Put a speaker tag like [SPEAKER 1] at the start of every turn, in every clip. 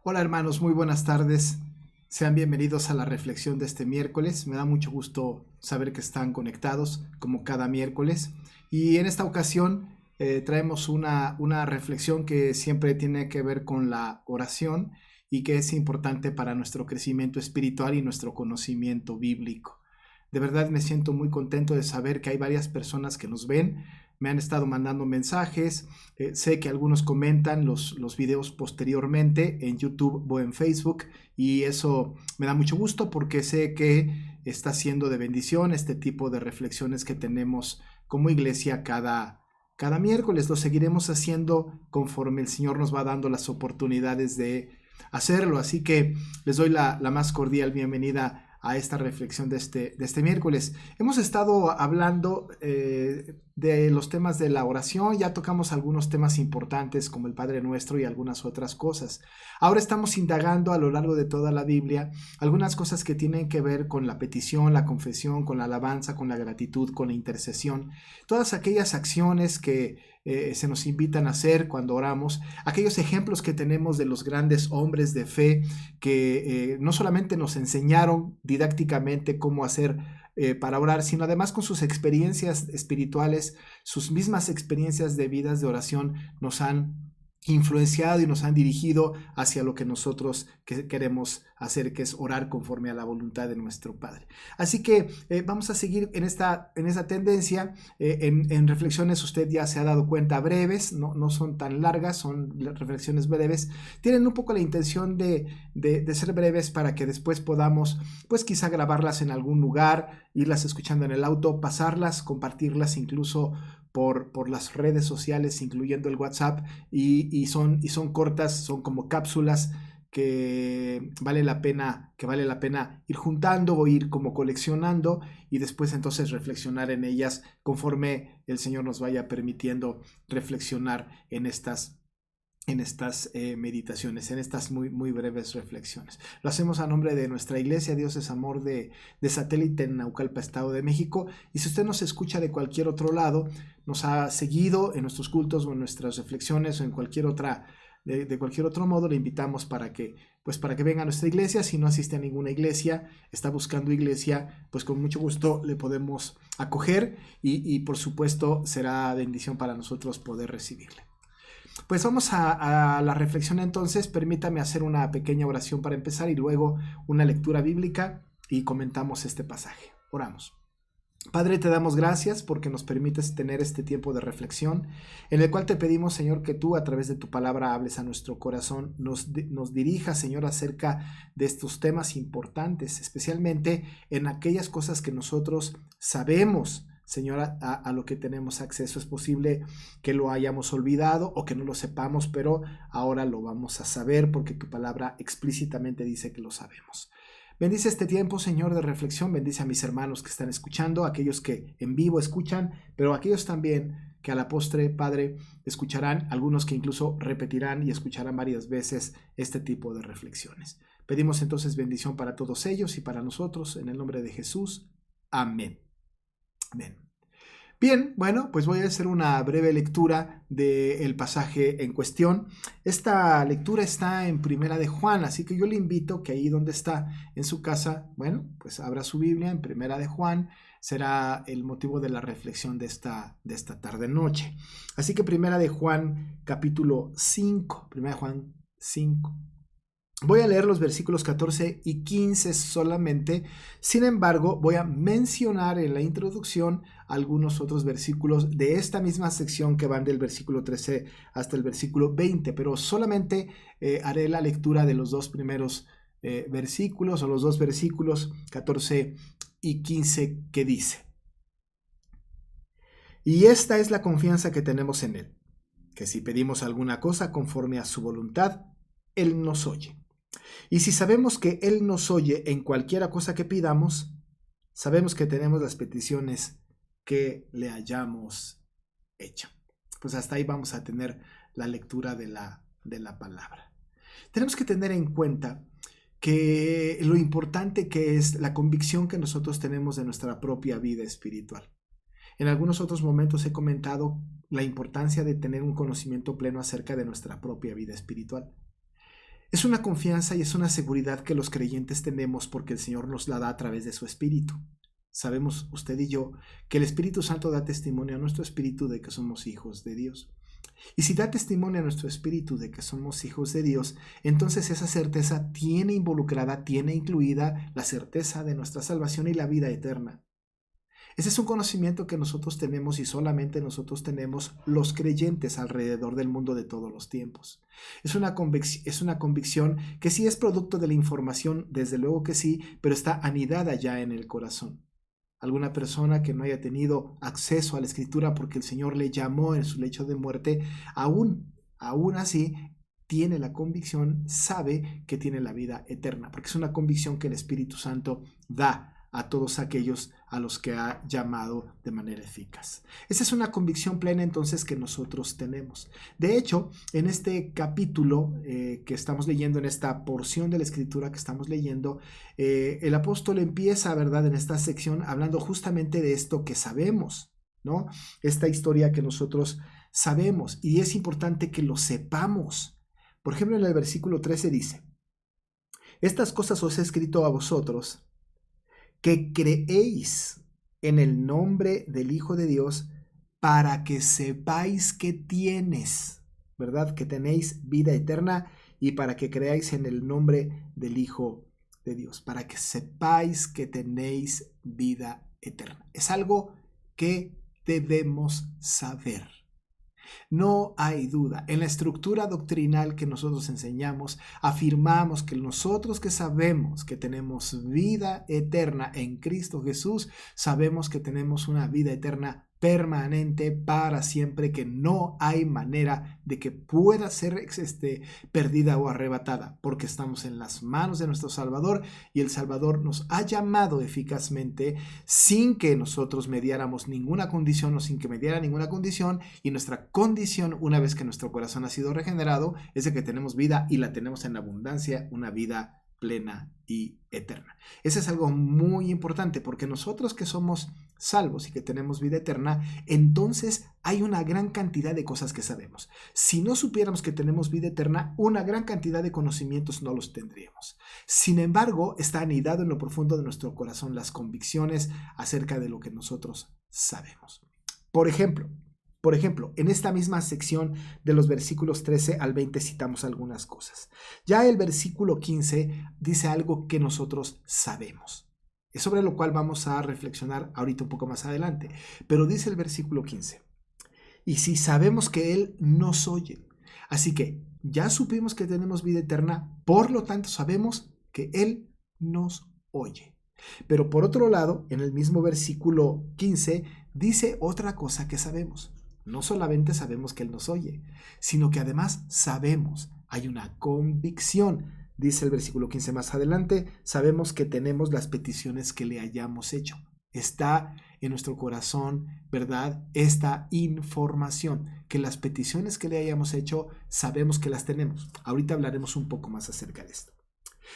[SPEAKER 1] Hola hermanos, muy buenas tardes. Sean bienvenidos a la reflexión de este miércoles. Me da mucho gusto saber que están conectados como cada miércoles. Y en esta ocasión traemos una reflexión que siempre tiene que ver con la oración y que es importante para nuestro crecimiento espiritual y nuestro conocimiento bíblico. De verdad me siento muy contento de saber que hay varias personas que nos ven, me han estado mandando mensajes, sé que algunos comentan los videos posteriormente en YouTube o en Facebook y eso me da mucho gusto porque sé que está siendo de bendición este tipo de reflexiones que tenemos como iglesia cada miércoles. Lo seguiremos haciendo conforme el Señor nos va dando las oportunidades de hacerlo. Así que les doy la más cordial bienvenida a esta reflexión de este miércoles. Hemos estado hablando de los temas de la oración, ya tocamos algunos temas importantes como el Padre Nuestro y algunas otras cosas. Ahora estamos indagando a lo largo de toda la Biblia algunas cosas que tienen que ver con la petición, la confesión, con la alabanza, con la gratitud, con la intercesión, todas aquellas acciones que se nos invitan a hacer cuando oramos, aquellos ejemplos que tenemos de los grandes hombres de fe que no solamente nos enseñaron didácticamente cómo hacer para orar, sino además con sus experiencias espirituales, sus mismas experiencias de vidas de oración nos han influenciado y nos han dirigido hacia lo que nosotros queremos hacer, que es orar conforme a la voluntad de nuestro Padre. Así que vamos a seguir en esta tendencia. En reflexiones usted ya se ha dado cuenta breves, no son tan largas, son reflexiones breves. Tienen un poco la intención de ser breves para que después podamos, pues quizá grabarlas en algún lugar, irlas escuchando en el auto, pasarlas, compartirlas incluso por las redes sociales, incluyendo el WhatsApp, y son cortas, son como cápsulas que vale la pena ir juntando o ir como coleccionando y después entonces reflexionar en ellas conforme el Señor nos vaya permitiendo reflexionar en estas meditaciones, en estas muy breves reflexiones. Lo hacemos a nombre de nuestra iglesia, Dios es Amor de Satélite en Naucalpa, Estado de México. Y si usted nos escucha de cualquier otro lado, nos ha seguido en nuestros cultos o en nuestras reflexiones o en cualquier otra de cualquier otro modo, le invitamos para que venga a nuestra iglesia. Si no asiste a ninguna iglesia, está buscando iglesia, pues con mucho gusto le podemos acoger y por supuesto será bendición para nosotros poder recibirle. Pues vamos a la reflexión entonces. Permítame hacer una pequeña oración para empezar y luego una lectura bíblica y comentamos este pasaje. Oramos. Padre, te damos gracias porque nos permites tener este tiempo de reflexión en el cual te pedimos, Señor, que tú a través de tu palabra hables a nuestro corazón, nos dirijas, Señor, acerca de estos temas importantes, especialmente en aquellas cosas que nosotros sabemos, Señor, a lo que tenemos acceso. Es posible que lo hayamos olvidado o que no lo sepamos, pero ahora lo vamos a saber porque tu palabra explícitamente dice que lo sabemos. Bendice este tiempo, Señor, de reflexión. Bendice a mis hermanos que están escuchando, aquellos que en vivo escuchan, pero aquellos también que a la postre, Padre, escucharán, algunos que incluso repetirán y escucharán varias veces este tipo de reflexiones. Pedimos entonces bendición para todos ellos y para nosotros, en el nombre de Jesús. Amén. Amén. Bien, bueno, pues voy a hacer una breve lectura del pasaje en cuestión. Esta lectura está en Primera de Juan, así que yo le invito que ahí donde está en su casa, bueno, pues abra su Biblia en Primera de Juan, será el motivo de la reflexión de esta tarde-noche. Así que Primera de Juan, capítulo 5, Primera de Juan 5. Voy a leer los versículos 14 y 15 solamente. Sin embargo, voy a mencionar en la introducción algunos otros versículos de esta misma sección que van del versículo 13 hasta el versículo 20, pero solamente haré la lectura de los dos primeros versículos o los dos versículos 14 y 15 que dice: Y esta es la confianza que tenemos en Él, que si pedimos alguna cosa conforme a su voluntad, Él nos oye. Y si sabemos que Él nos oye en cualquiera cosa que pidamos, sabemos que tenemos las peticiones que le hayamos hecho. Pues hasta ahí vamos a tener la lectura de la palabra. Tenemos que tener en cuenta que lo importante que es la convicción que nosotros tenemos de nuestra propia vida espiritual. En algunos otros momentos he comentado la importancia de tener un conocimiento pleno acerca de nuestra propia vida espiritual. Es una confianza y es una seguridad que los creyentes tenemos porque el Señor nos la da a través de su Espíritu. Sabemos usted y yo que el Espíritu Santo da testimonio a nuestro espíritu de que somos hijos de Dios. Y si da testimonio a nuestro espíritu de que somos hijos de Dios, entonces esa certeza tiene involucrada, tiene incluida la certeza de nuestra salvación y la vida eterna. Ese es un conocimiento que nosotros tenemos y solamente nosotros tenemos los creyentes alrededor del mundo de todos los tiempos. Es una convicción que sí es producto de la información, desde luego que sí, pero está anidada ya en el corazón. Alguna persona que no haya tenido acceso a la Escritura porque el Señor le llamó en su lecho de muerte, aún así tiene la convicción, sabe que tiene la vida eterna, porque es una convicción que el Espíritu Santo da a todos aquellos a los que ha llamado de manera eficaz. Esa es una convicción plena entonces que nosotros tenemos. De hecho, en este capítulo que estamos leyendo, en esta porción de la Escritura que estamos leyendo, el apóstol empieza, ¿verdad?, en esta sección hablando justamente de esto que sabemos, ¿no? Esta historia que nosotros sabemos, y es importante que lo sepamos. Por ejemplo, en el versículo 13 dice: estas cosas os he escrito a vosotros, que creéis en el nombre del Hijo de Dios, para que sepáis que tienes, ¿verdad?, que tenéis vida eterna, y para que creáis en el nombre del Hijo de Dios, para que sepáis que tenéis vida eterna. Es algo que debemos saber. No hay duda. En la estructura doctrinal que nosotros enseñamos, afirmamos que nosotros que sabemos que tenemos vida eterna en Cristo Jesús, sabemos que tenemos una vida eterna permanente para siempre, que no hay manera de que pueda ser perdida o arrebatada, porque estamos en las manos de nuestro Salvador, y el Salvador nos ha llamado eficazmente sin que nosotros mediáramos ninguna condición o sin que mediara ninguna condición, y nuestra condición, una vez que nuestro corazón ha sido regenerado, es de que tenemos vida y la tenemos en abundancia, una vida plena y eterna. Eso es algo muy importante, porque nosotros que somos salvos y que tenemos vida eterna, entonces hay una gran cantidad de cosas que sabemos. Si no supiéramos que tenemos vida eterna, una gran cantidad de conocimientos no los tendríamos. Sin embargo, está anidado en lo profundo de nuestro corazón las convicciones acerca de lo que nosotros sabemos. Por ejemplo, en esta misma sección de los versículos 13 al 20 citamos algunas cosas. Ya el versículo 15 dice algo que nosotros sabemos. Es sobre lo cual vamos a reflexionar ahorita un poco más adelante. Pero dice el versículo 15: y si sabemos que Él nos oye. Así que ya supimos que tenemos vida eterna, por lo tanto sabemos que Él nos oye. Pero por otro lado, en el mismo versículo 15 dice otra cosa que sabemos. No solamente sabemos que Él nos oye, sino que además sabemos, hay una convicción. Dice el versículo 15 más adelante: sabemos que tenemos las peticiones que le hayamos hecho. Está en nuestro corazón, ¿verdad?, esta información, que las peticiones que le hayamos hecho, sabemos que las tenemos. Ahorita hablaremos un poco más acerca de esto.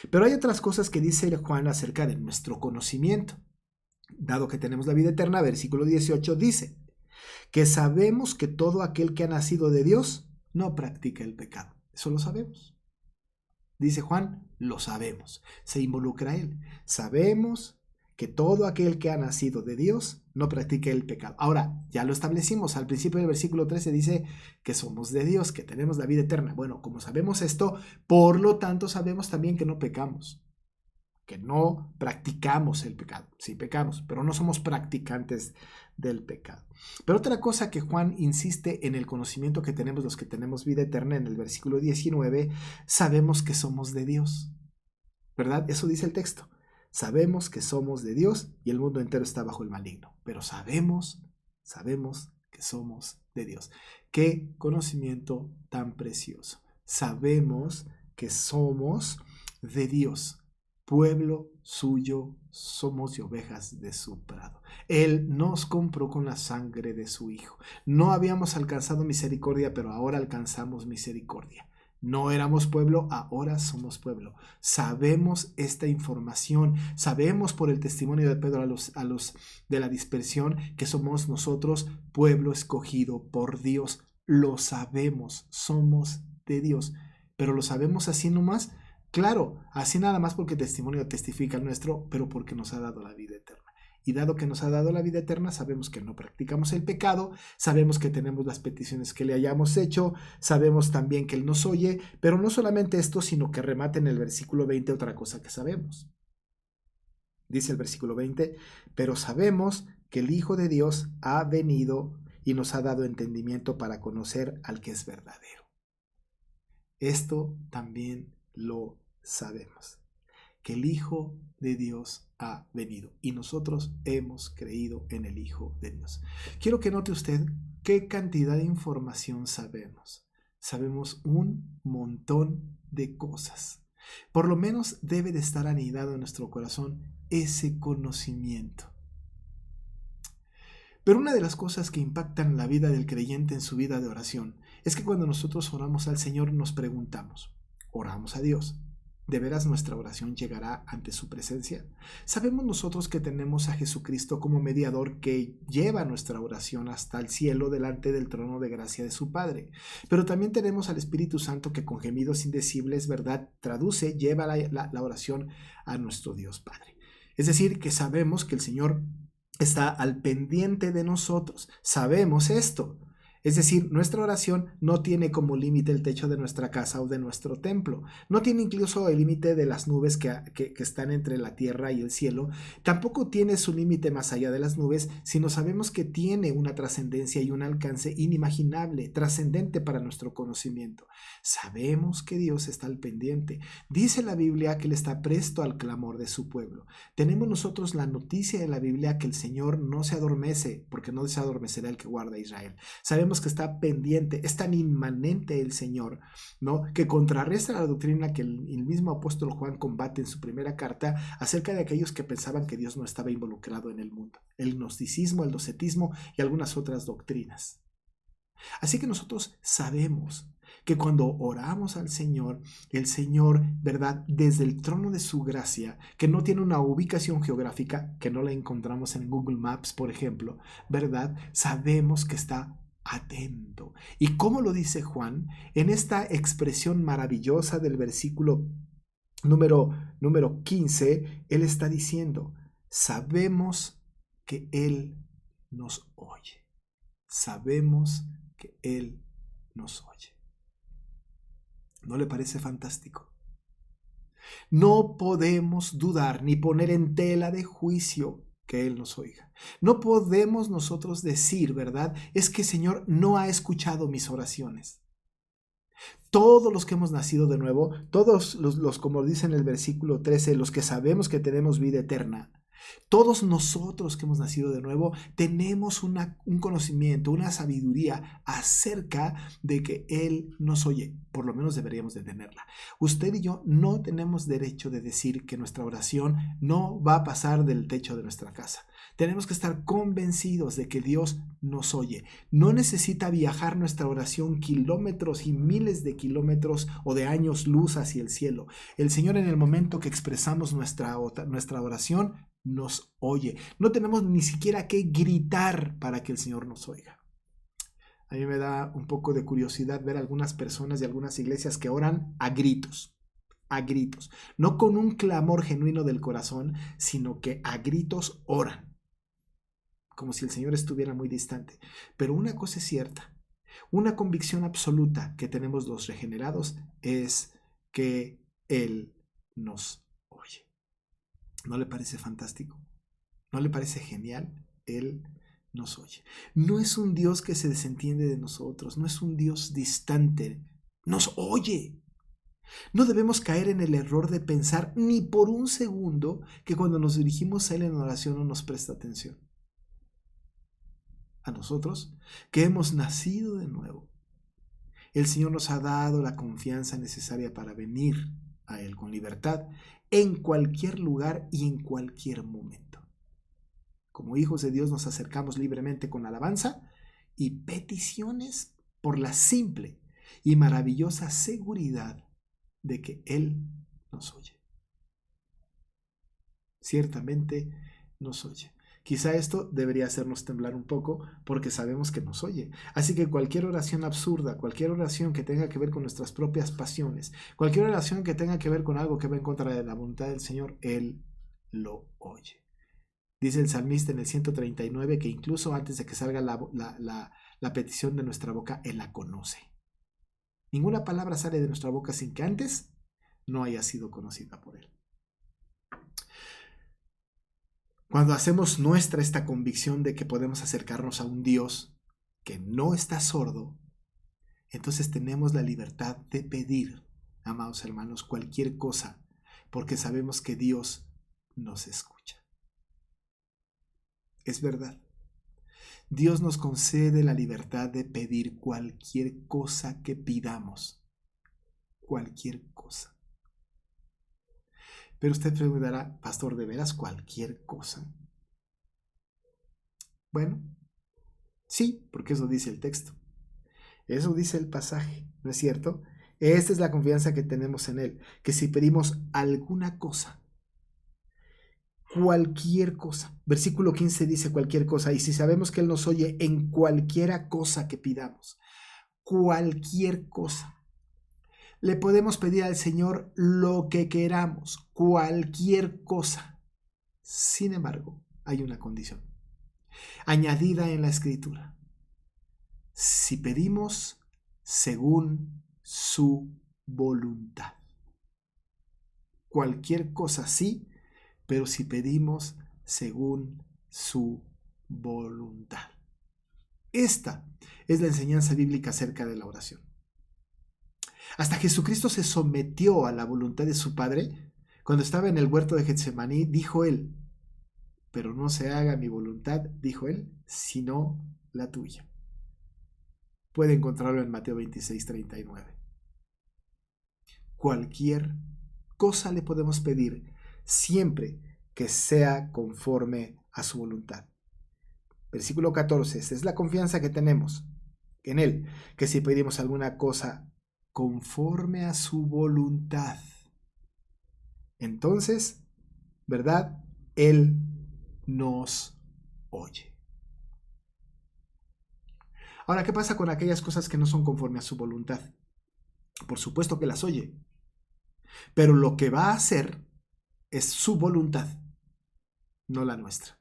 [SPEAKER 1] Pero hay otras cosas que dice Juan acerca de nuestro conocimiento. Dado que tenemos la vida eterna, versículo 18 dice que sabemos que todo aquel que ha nacido de Dios no practica el pecado. Eso lo sabemos. Dice Juan, lo sabemos. Se involucra él. Sabemos que todo aquel que ha nacido de Dios no practica el pecado. Ahora, ya lo establecimos. Al principio del versículo 13 dice que somos de Dios, que tenemos la vida eterna. Bueno, como sabemos esto, por lo tanto sabemos también que no pecamos, que no practicamos el pecado. Sí pecamos, pero no somos practicantes del pecado. Pero otra cosa que Juan insiste en el conocimiento que tenemos los que tenemos vida eterna, en el versículo 19, sabemos que somos de Dios, ¿verdad? Eso dice el texto. Sabemos que somos de Dios y el mundo entero está bajo el maligno. Pero sabemos que somos de Dios. ¡Qué conocimiento tan precioso! Sabemos que somos de Dios. Pueblo suyo somos y ovejas de su prado. Él nos compró con la sangre de su Hijo. No habíamos alcanzado misericordia, pero ahora alcanzamos misericordia. No éramos pueblo, ahora somos pueblo. Sabemos esta información. Sabemos por el testimonio de Pedro a los de la dispersión que somos nosotros pueblo escogido por Dios. Lo sabemos, somos de Dios. pero lo sabemos así nomás. Claro, así nada más porque testimonio testifica el nuestro, pero porque nos ha dado la vida eterna. Y dado que nos ha dado la vida eterna, sabemos que no practicamos el pecado, sabemos que tenemos las peticiones que le hayamos hecho, sabemos también que Él nos oye, pero no solamente esto, sino que remata en el versículo 20 otra cosa que sabemos. Dice el versículo 20, pero sabemos que el Hijo de Dios ha venido y nos ha dado entendimiento para conocer al que es verdadero. Esto también lo sabemos, que el Hijo de Dios ha venido y nosotros hemos creído en el Hijo de Dios. Quiero que note usted qué cantidad de información sabemos. Sabemos un montón de cosas. Por lo menos debe de estar anidado en nuestro corazón ese conocimiento. Pero una de las cosas que impactan la vida del creyente en su vida de oración es que cuando nosotros oramos al Señor nos preguntamos, oramos a Dios, ¿de veras nuestra oración llegará ante su presencia? Sabemos nosotros que tenemos a Jesucristo como mediador que lleva nuestra oración hasta el cielo delante del trono de gracia de su Padre. Pero también tenemos al Espíritu Santo que con gemidos indecibles, ¿verdad?, traduce, lleva la oración a nuestro Dios Padre. Es decir, que sabemos que el Señor está al pendiente de nosotros. Sabemos esto. Es decir, nuestra oración no tiene como límite el techo de nuestra casa o de nuestro templo. No tiene incluso el límite de las nubes que están entre la tierra y el cielo. Tampoco tiene su límite más allá de las nubes, sino sabemos que tiene una trascendencia y un alcance inimaginable, trascendente para nuestro conocimiento. Sabemos que Dios está al pendiente. Dice la Biblia que Él está presto al clamor de su pueblo. Tenemos nosotros la noticia de la Biblia que el Señor no se adormece, porque no se adormecerá el que guarda a Israel. Sabemos que está pendiente, es tan inmanente el Señor, ¿no?, que contrarresta la doctrina que el mismo apóstol Juan combate en su primera carta acerca de aquellos que pensaban que Dios no estaba involucrado en el mundo, el gnosticismo, el docetismo y algunas otras doctrinas. Así que nosotros sabemos que cuando oramos al Señor, el Señor, ¿verdad?, desde el trono de su gracia, que no tiene una ubicación geográfica, que no la encontramos en Google Maps, por ejemplo, ¿verdad?, sabemos que está atento. ¿Y cómo lo dice Juan? En esta expresión maravillosa del versículo número 15, él está diciendo, sabemos que Él nos oye. Sabemos que Él nos oye. ¿No le parece fantástico? No podemos dudar ni poner en tela de juicio que Él nos oiga. No podemos nosotros decir, ¿verdad?, es que el Señor no ha escuchado mis oraciones. Todos los que hemos nacido de nuevo, todos los como dice en el versículo 13, los que sabemos que tenemos vida eterna, todos nosotros que hemos nacido de nuevo tenemos un conocimiento, una sabiduría acerca de que Él nos oye. Por lo menos deberíamos de tenerla. Usted y yo no tenemos derecho de decir que nuestra oración no va a pasar del techo de nuestra casa. Tenemos que estar convencidos de que Dios nos oye. No necesita viajar nuestra oración kilómetros y miles de kilómetros o de años luz hacia el cielo. El Señor, en el momento que expresamos nuestra oración, nos oye. No tenemos ni siquiera que gritar para que el Señor nos oiga. A mí me da un poco de curiosidad ver algunas personas de algunas iglesias que oran a gritos, no con un clamor genuino del corazón, sino que a gritos oran, como si el Señor estuviera muy distante. Pero una cosa es cierta, una convicción absoluta que tenemos los regenerados es que Él nos oye. ¿No le parece fantástico? ¿No le parece genial? Él nos oye. No es un Dios que se desentiende de nosotros, no es un Dios distante, nos oye. No debemos caer en el error de pensar ni por un segundo que cuando nos dirigimos a Él en oración no nos presta atención. A nosotros, que hemos nacido de nuevo, el Señor nos ha dado la confianza necesaria para venir a Él con libertad en cualquier lugar y en cualquier momento. Como hijos de Dios nos acercamos libremente con alabanza y peticiones por la simple y maravillosa seguridad de que Él nos oye. Ciertamente nos oye. Quizá esto debería hacernos temblar un poco porque sabemos que nos oye. Así que cualquier oración absurda, cualquier oración que tenga que ver con nuestras propias pasiones, cualquier oración que tenga que ver con algo que va en contra de la voluntad del Señor, Él lo oye. Dice el salmista en el 139 que incluso antes de que salga la petición de nuestra boca, Él la conoce. Ninguna palabra sale de nuestra boca sin que antes no haya sido conocida por Él. Cuando hacemos nuestra esta convicción de que podemos acercarnos a un Dios que no está sordo, entonces tenemos la libertad de pedir, amados hermanos, cualquier cosa, porque sabemos que Dios nos escucha. Es verdad. Dios nos concede la libertad de pedir cualquier cosa que pidamos. Cualquier cosa. Pero usted preguntará, pastor, ¿de veras cualquier cosa? Bueno, sí, porque eso dice el texto. Eso dice el pasaje, ¿no es cierto? Esta es la confianza que tenemos en Él, que si pedimos alguna cosa, cualquier cosa, versículo 15 dice cualquier cosa, y si sabemos que Él nos oye en cualquiera cosa que pidamos, cualquier cosa, le podemos pedir al Señor lo que queramos, cualquier cosa. Sin embargo, hay una condición añadida en la Escritura. Si pedimos según su voluntad. Cualquier cosa sí, pero si pedimos según su voluntad. Esta es la enseñanza bíblica acerca de la oración. Hasta Jesucristo se sometió a la voluntad de su Padre. Cuando estaba en el huerto de Getsemaní, dijo Él, pero no se haga mi voluntad, dijo Él, sino la tuya. Puede encontrarlo en Mateo 26:39. Cualquier cosa le podemos pedir siempre que sea conforme a su voluntad. Versículo 14. Esta es la confianza que tenemos en Él, que si pedimos alguna cosa conforme a su voluntad, entonces, ¿verdad? Él nos oye. Ahora, ¿qué pasa con aquellas cosas que no son conforme a su voluntad? Por supuesto que las oye, pero lo que va a hacer es su voluntad, no la nuestra.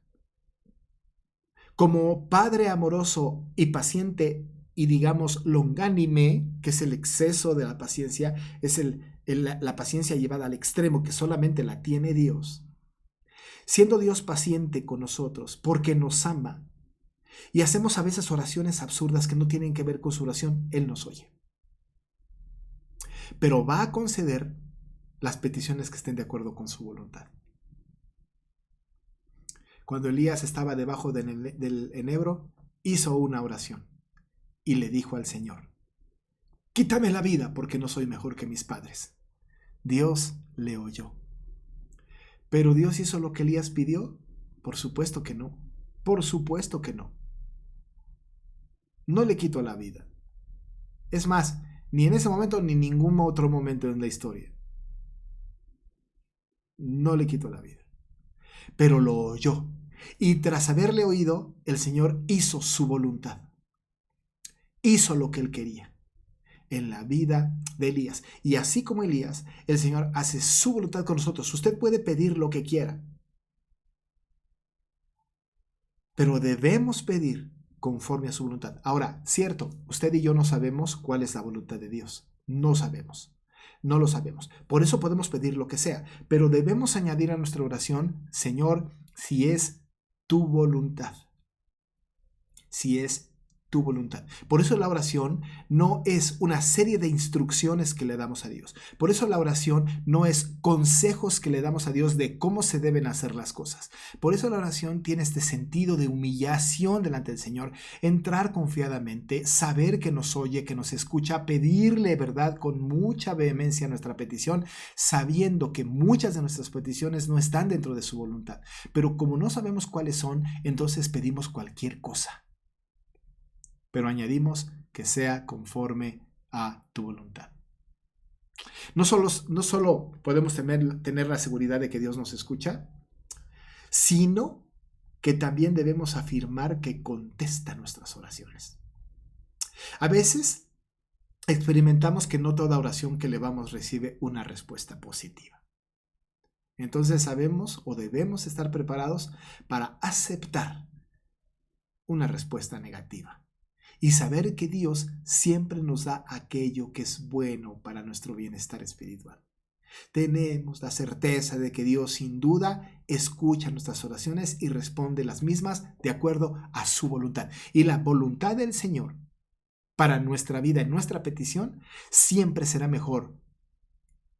[SPEAKER 1] Como Padre amoroso y paciente y digamos longánime, que es el exceso de la paciencia, es la paciencia llevada al extremo que solamente la tiene Dios. Siendo Dios paciente con nosotros porque nos ama y hacemos a veces oraciones absurdas que no tienen que ver con su oración, Él nos oye. Pero va a conceder las peticiones que estén de acuerdo con su voluntad. Cuando Elías estaba debajo del enebro, hizo una oración y le dijo al Señor, quítame la vida porque no soy mejor que mis padres. Dios le oyó. ¿Pero Dios hizo lo que Elías pidió? Por supuesto que no. Por supuesto que no. No le quitó la vida. Es más, ni en ese momento ni en ningún otro momento en la historia. No le quitó la vida. Pero lo oyó. Y tras haberle oído, el Señor hizo su voluntad. Hizo lo que Él quería en la vida de Elías. Y así como Elías, el Señor hace su voluntad con nosotros. Usted puede pedir lo que quiera, pero debemos pedir conforme a su voluntad. Ahora, cierto, usted y yo no sabemos cuál es la voluntad de Dios. No sabemos. No lo sabemos. Por eso podemos pedir lo que sea, pero debemos añadir a nuestra oración, Señor, si es tu voluntad. Si es tu voluntad. Por eso la oración no es una serie de instrucciones que le damos a Dios. Por eso la oración no es consejos que le damos a Dios de cómo se deben hacer las cosas. Por eso la oración tiene este sentido de humillación delante del Señor, entrar confiadamente, saber que nos oye, que nos escucha, pedirle, ¿verdad?, con mucha vehemencia nuestra petición, sabiendo que muchas de nuestras peticiones no están dentro de su voluntad. Pero como no sabemos cuáles son, entonces pedimos cualquier cosa. Pero añadimos que sea conforme a tu voluntad. No solo podemos tener la seguridad de que Dios nos escucha, sino que también debemos afirmar que contesta nuestras oraciones. A veces experimentamos que no toda oración que elevamos recibe una respuesta positiva. Entonces sabemos o debemos estar preparados para aceptar una respuesta negativa y saber que Dios siempre nos da aquello que es bueno para nuestro bienestar espiritual. Tenemos la certeza de que Dios sin duda escucha nuestras oraciones y responde las mismas de acuerdo a su voluntad. Y la voluntad del Señor para nuestra vida y nuestra petición siempre será mejor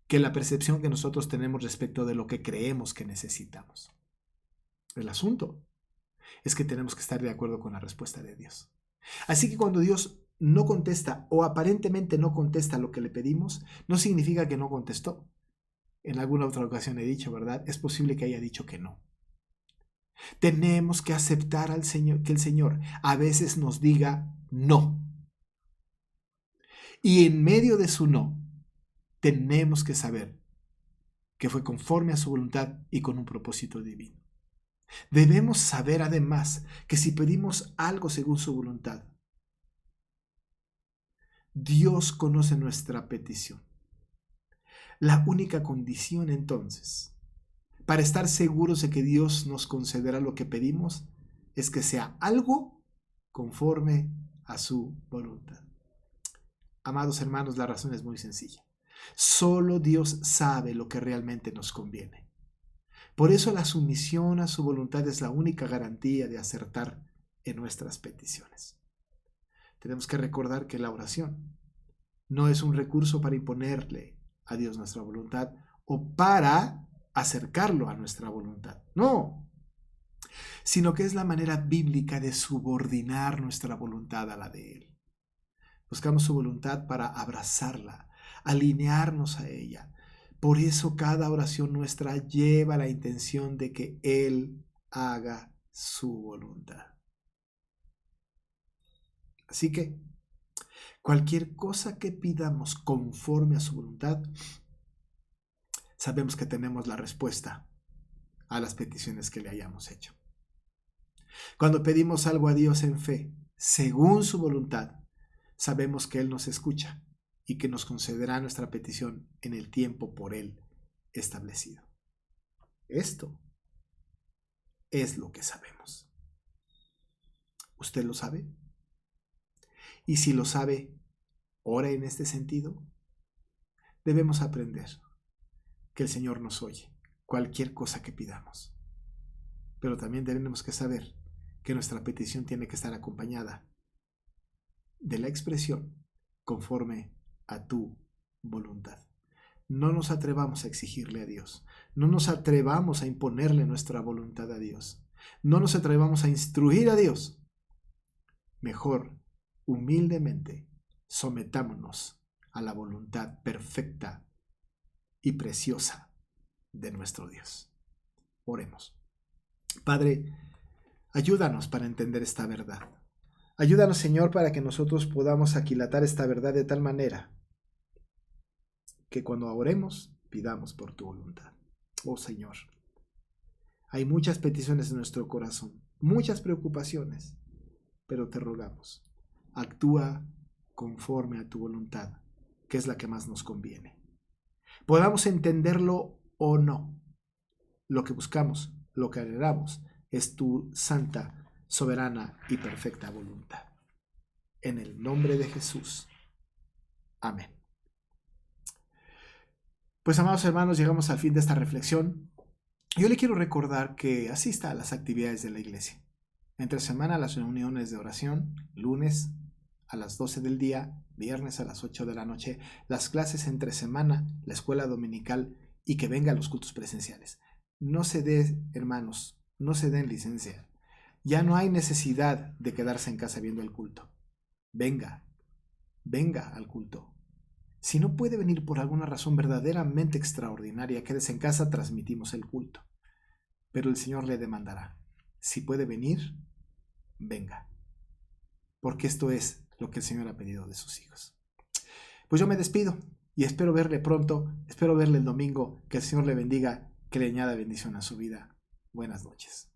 [SPEAKER 1] que la percepción que nosotros tenemos respecto de lo que creemos que necesitamos. El asunto es que tenemos que estar de acuerdo con la respuesta de Dios. Así que cuando Dios no contesta o aparentemente no contesta lo que le pedimos, no significa que no contestó. En alguna otra ocasión he dicho, ¿verdad? Es posible que haya dicho que no. Tenemos que aceptar al Señor, que el Señor a veces nos diga no. Y en medio de su no, tenemos que saber que fue conforme a su voluntad y con un propósito divino. Debemos saber además que si pedimos algo según su voluntad, Dios conoce nuestra petición. La única condición entonces para estar seguros de que Dios nos concederá lo que pedimos es que sea algo conforme a su voluntad. Amados hermanos, la razón es muy sencilla. Solo Dios sabe lo que realmente nos conviene. Por eso la sumisión a su voluntad es la única garantía de acertar en nuestras peticiones. Tenemos que recordar que la oración no es un recurso para imponerle a Dios nuestra voluntad o para acercarlo a nuestra voluntad. No, sino que es la manera bíblica de subordinar nuestra voluntad a la de Él. Buscamos su voluntad para abrazarla, alinearnos a ella. Por eso cada oración nuestra lleva la intención de que Él haga su voluntad. Así que cualquier cosa que pidamos conforme a su voluntad, sabemos que tenemos la respuesta a las peticiones que le hayamos hecho. Cuando pedimos algo a Dios en fe, según su voluntad, sabemos que Él nos escucha y que nos concederá nuestra petición en el tiempo por Él establecido. Esto es lo que sabemos. ¿Usted lo sabe? Y si lo sabe, ora en este sentido. Debemos aprender que el Señor nos oye, cualquier cosa que pidamos. Pero también tenemos que saber que nuestra petición tiene que estar acompañada de la expresión conforme a tu voluntad. No nos atrevamos a exigirle a Dios. No nos atrevamos a imponerle nuestra voluntad a Dios. No nos atrevamos a instruir a Dios. Mejor, humildemente, sometámonos a la voluntad perfecta y preciosa de nuestro Dios. Oremos. Padre, ayúdanos para entender esta verdad. Ayúdanos, Señor, para que nosotros podamos aquilatar esta verdad de tal manera que cuando oremos, pidamos por tu voluntad. Oh Señor, hay muchas peticiones en nuestro corazón, muchas preocupaciones, pero te rogamos, actúa conforme a tu voluntad, que es la que más nos conviene. Podamos entenderlo o no, lo que buscamos, lo que anhelamos, es tu santa, soberana y perfecta voluntad. En el nombre de Jesús. Amén. Pues, amados hermanos, llegamos al fin de esta reflexión. Yo le quiero recordar que asista a las actividades de la iglesia. Entre semana, las reuniones de oración, lunes a las 12 del día, viernes a las 8 de la noche, las clases entre semana, la escuela dominical y que venga a los cultos presenciales. No se dé, hermanos, no se den licencia. Ya no hay necesidad de quedarse en casa viendo el culto. Venga al culto. Si no puede venir por alguna razón verdaderamente extraordinaria, quédese en casa, transmitimos el culto. Pero el Señor le demandará. Si puede venir, venga. Porque esto es lo que el Señor ha pedido de sus hijos. Pues yo me despido y espero verle pronto, espero verle el domingo, que el Señor le bendiga, que le añada bendición a su vida. Buenas noches.